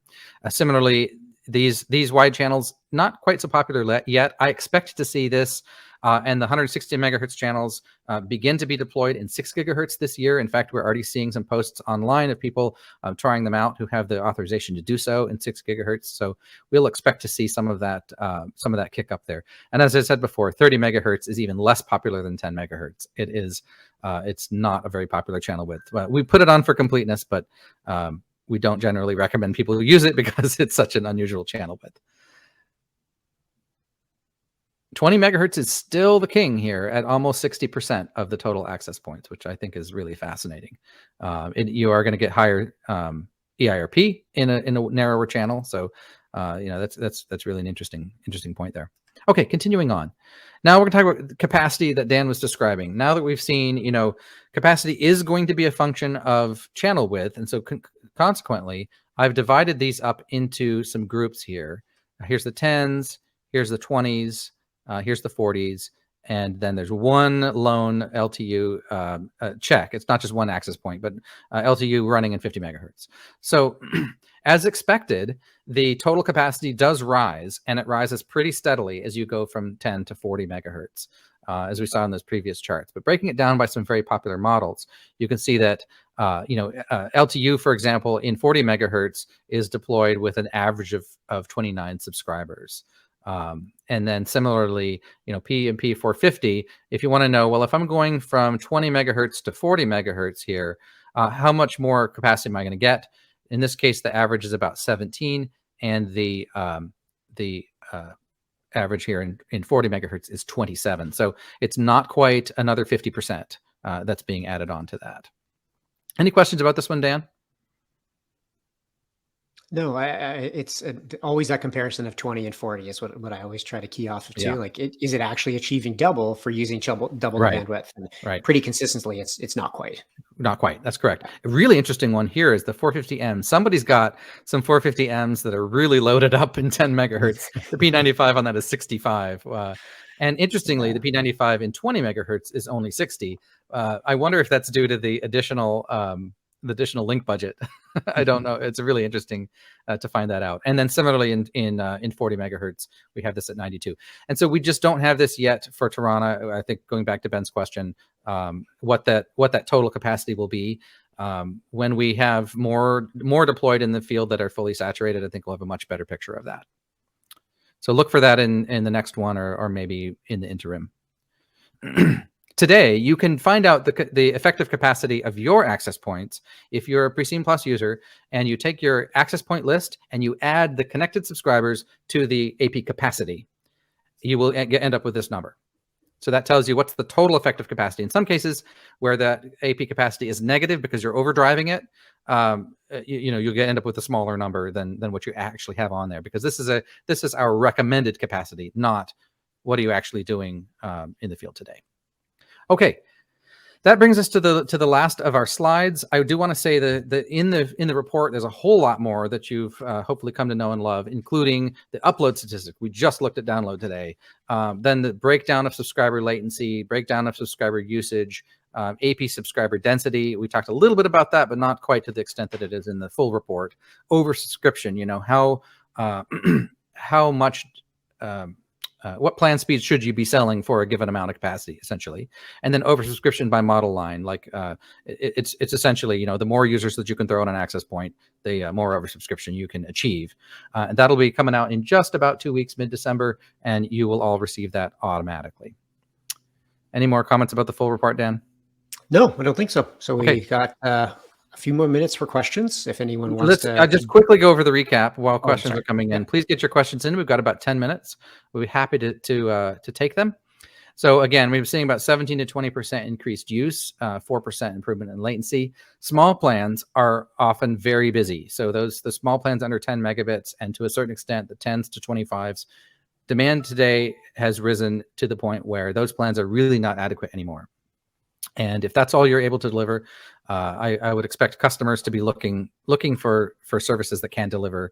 Similarly, these wide channels, not quite so popular yet. I expect to see this and the 160 megahertz channels begin to be deployed in 6 gigahertz this year. In fact, we're already seeing some posts online of people trying them out who have the authorization to do so in 6 gigahertz. So we'll expect to see some of that kick up there. And as I said before, 30 megahertz is even less popular than 10 megahertz. It's not a very popular channel width. We put it on for completeness, but we don't generally recommend people use it because it's such an unusual channel width. 20 megahertz is still the king here at almost 60% of the total access points, which I think is really fascinating. You are going to get higher EIRP in a narrower channel, so that's really an interesting point there. Okay, continuing on. Now we're going to talk about the capacity that Dan was describing. Now that we've seen, capacity is going to be a function of channel width, and so consequently, I've divided these up into some groups here. Here's the 10s, here's the 20s. Here's the 40s, and then there's one lone LTU check. It's not just one access point, but LTU running in 50 megahertz. So as expected, the total capacity does rise, and it rises pretty steadily as you go from 10 to 40 megahertz, as we saw in those previous charts. But breaking it down by some very popular models, you can see that LTU, for example, in 40 megahertz is deployed with an average of 29 subscribers. And then similarly, PMP 450, if you want to know, well, if I'm going from 20 megahertz to 40 megahertz here, how much more capacity am I going to get? In this case, the average is about 17, and the average here in 40 megahertz is 27. So it's not quite another 50% that's being added on to that. Any questions about this one, Dan? No, it's always that comparison of 20 and 40 is what I always try to key off of too. Yeah. Like, is it actually achieving double for using double the bandwidth? And pretty consistently, it's not quite. Not quite. That's correct. A really interesting one here is the 450M. Somebody's got some 450Ms that are really loaded up in 10 megahertz. The P95 on that is 65. And interestingly, the P95 in 20 megahertz is only 60. I wonder if that's due to the additional link budget. I don't know. It's really interesting to find that out. And then similarly in 40 megahertz, we have this at 92. And so we just don't have this yet for Tirana. I think going back to Ben's question, what that total capacity will be when we have more deployed in the field that are fully saturated. I think we'll have a much better picture of that. So look for that in the next one or maybe in the interim. Today, you can find out the effective capacity of your access points if you're a Preseem Plus user and you take your access point list and you add the connected subscribers to the AP capacity. You will end up with this number. So that tells you what's the total effective capacity. In some cases where the AP capacity is negative because you're overdriving it, you'll end up with a smaller number than what you actually have on there, because this is our recommended capacity, not what are you actually doing in the field today. Okay, that brings us to the last of our slides. I do want to say that in the report, there's a whole lot more that you've hopefully come to know and love, including the upload statistic. We just looked at download today. Then the breakdown of subscriber latency, breakdown of subscriber usage, AP subscriber density. We talked a little bit about that, but not quite to the extent that it is in the full report. Oversubscription, how much. What plan speed should you be selling for a given amount of capacity, essentially? And then oversubscription by model line, like it's essentially, the more users that you can throw on an access point, the more oversubscription you can achieve. And that'll be coming out in just about 2 weeks, mid-December, and you will all receive that automatically. Any more comments about the full report, Dan? No, I don't think so. So we got a few more minutes for questions if anyone wants Let's to. just quickly go over the recap while questions sorry. are coming in. Please get your questions in. We've got about 10 minutes. We'll be happy to take them. So again, we've seen about 17 to 20% increased use, 4% improvement in latency. Small plans are often very busy. So the small plans under 10 megabits, and to a certain extent, the 10s to 25s, demand today has risen to the point where those plans are really not adequate anymore. And if that's all you're able to deliver, I would expect customers to be looking for services that can deliver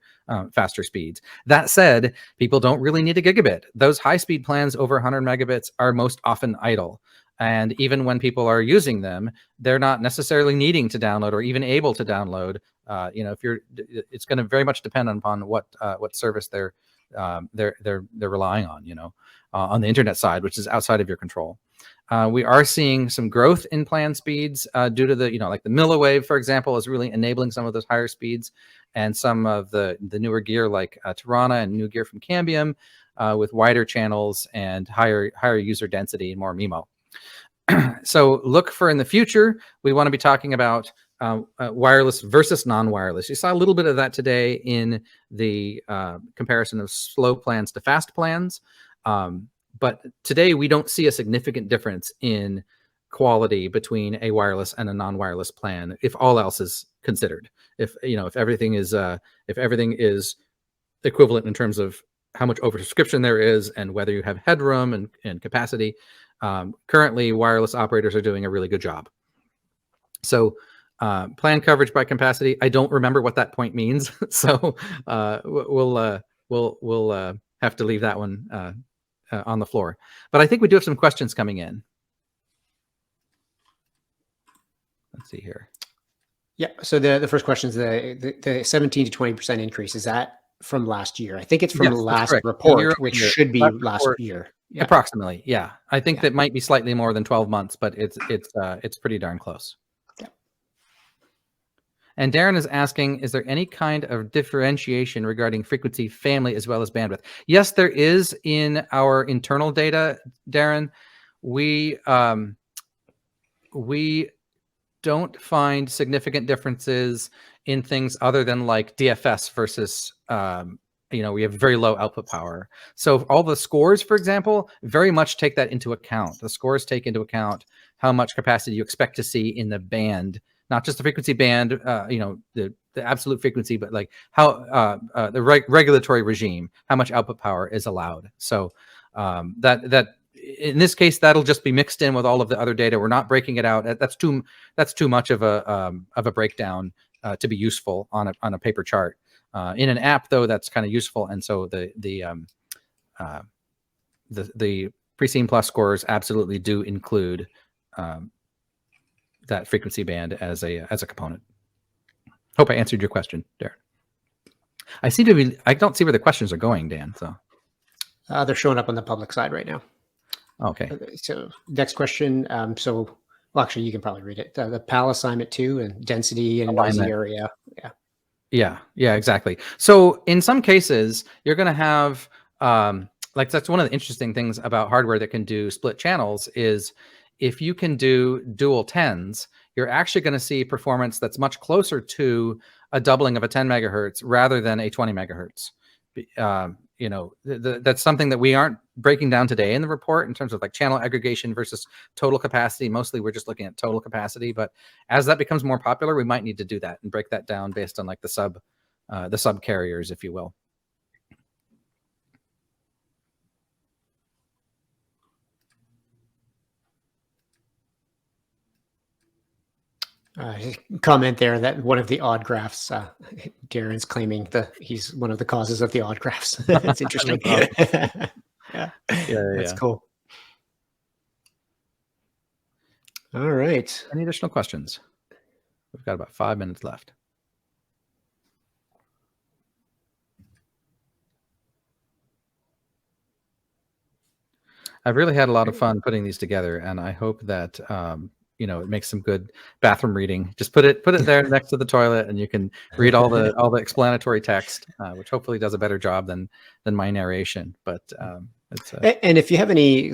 faster speeds. That said, people don't really need a gigabit. Those high-speed plans over 100 megabits are most often idle. And even when people are using them, they're not necessarily needing to download or even able to download. It's going to very much depend upon what service they're relying on. On the internet side, which is outside of your control. We are seeing some growth in plan speeds due to the, like the milliwave, for example, is really enabling some of those higher speeds, and some of the newer gear like Tirana and new gear from Cambium with wider channels and higher user density and more MIMO. So look for in the future, we want to be talking about wireless versus non-wireless. You saw a little bit of that today in the comparison of slow plans to fast plans. But today we don't see a significant difference in quality between a wireless and a non-wireless plan, if all else is considered. If everything is equivalent in terms of how much oversubscription there is and whether you have headroom and capacity. Currently, wireless operators are doing a really good job. So plan coverage by capacity, I don't remember what that point means. So we'll have to leave that one on the floor. But I think we do have some questions coming in. Let's see here. Yeah. So the first question is the 17 to 20% increase. Is that from last year? I think it's from the last report, which should be last year. Yeah. Approximately. Yeah. I think that might be slightly more than 12 months, but it's pretty darn close. Yeah. And Darren is asking, is there any kind of differentiation regarding frequency family as well as bandwidth? Yes, there is in our internal data, Darren. We don't find significant differences in things other than like DFS versus, we have very low output power. So all the scores, for example, very much take that into account. The scores take into account how much capacity you expect to see in the band, not just the frequency band, the absolute frequency, but like how the regulatory regime, how much output power is allowed. So that in this case, that'll just be mixed in with all of the other data. We're not breaking it out. That's too much of a breakdown to be useful on a paper chart. In an app, though, that's kind of useful. And so the Preseem Plus scores absolutely do include that frequency band as a component. Hope I answered your question, Darren. I don't see where the questions are going, Dan. So they're showing up on the public side right now. Okay. So next question. Well, actually, you can probably read it. The PAL assignment 2 and density and noisy area. Yeah, exactly. So in some cases, you're going to have that's one of the interesting things about hardware that can do split channels is if you can do dual 10s, you're actually going to see performance that's much closer to a doubling of a 10 megahertz rather than a 20 megahertz. That's something that we aren't breaking down today in the report in terms of like channel aggregation versus total capacity. Mostly we're just looking at total capacity, but as that becomes more popular, we might need to do that and break that down based on like the sub carriers, if you will. Comment there that one of the odd graphs, Darren's claiming he's one of the causes of the odd graphs. That's interesting. Yeah, that's cool. All right. Any additional questions? We've got about 5 minutes left. I've really had a lot of fun putting these together, and I hope that it makes some good bathroom reading. Just put it there next to the toilet, and you can read all the explanatory text, which hopefully does a better job than my narration. But It's And if you have any,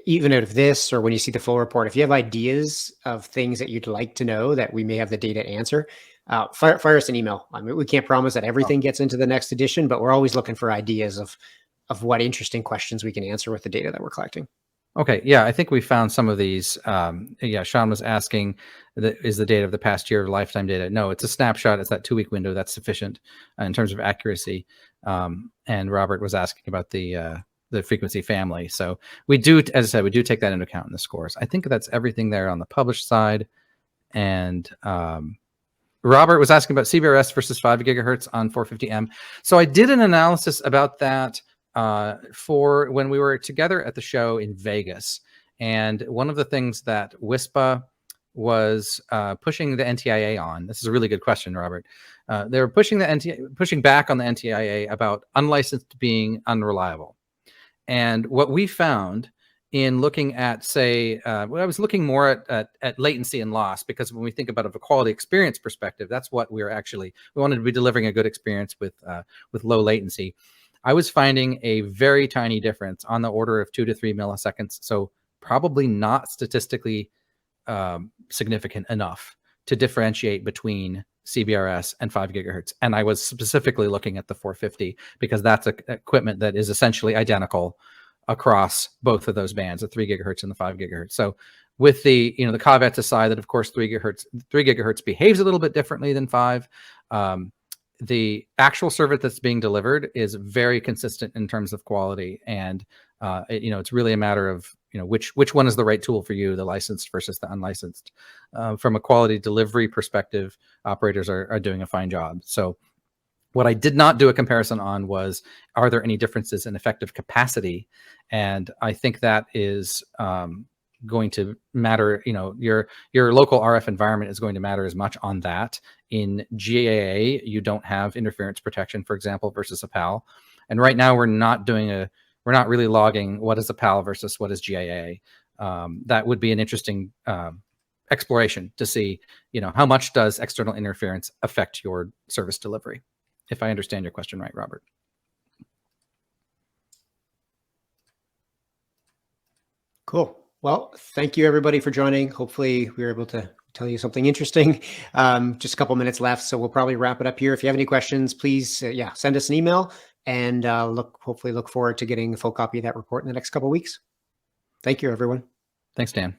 even out of this or when you see the full report, if you have ideas of things that you'd like to know that we may have the data to answer, fire us an email. I mean, we can't promise that everything gets into the next edition, but we're always looking for ideas of what interesting questions we can answer with the data that we're collecting. Okay, yeah, I think we found some of these. Yeah, Sean was asking, is the data of the past year lifetime data? No, it's a snapshot. It's that 2-week window. That's sufficient in terms of accuracy. And Robert was asking about the frequency family. So we do, as I said, we do take that into account in the scores. I think that's everything there on the published side. And Robert was asking about CBRS versus 5 gigahertz on 450M. So I did an analysis about that for when we were together at the show in Vegas. And one of the things that WISPA was pushing the NTIA on, this is a really good question, Robert. They were pushing back on the NTIA about unlicensed being unreliable. And what we found in looking at, say, I was looking more at latency and loss, because when we think about it, a quality experience perspective, that's what we wanted to be delivering a good experience with low latency. I was finding a very tiny difference on the order of 2 to 3 milliseconds. So probably not statistically significant enough to differentiate between CBRS and 5 gigahertz. And I was specifically looking at the 450 because that's equipment that is essentially identical across both of those bands, the 3 gigahertz and the 5 gigahertz. So with the caveats aside that, of course, 3 gigahertz behaves a little bit differently than 5. The actual service that's being delivered is very consistent in terms of quality, and it's really a matter of which one is the right tool for you, the licensed versus the unlicensed. From a quality delivery perspective, operators are doing a fine job. So what I did not do a comparison on was, are there any differences in effective capacity? And I think that is going to matter. Your local RF environment is going to matter as much on that. In GAA, you don't have interference protection, for example, versus a PAL. And right now we're not really logging what is a PAL versus what is GAA. That would be an interesting exploration to see, how much does external interference affect your service delivery? If I understand your question right, Robert. Cool. Well, thank you everybody for joining. Hopefully we were able to tell you something interesting. Just a couple minutes left, so we'll probably wrap it up here. If you have any questions, please, send us an email, and hopefully look forward to getting a full copy of that report in the next couple of weeks. Thank you, everyone. Thanks, Dan.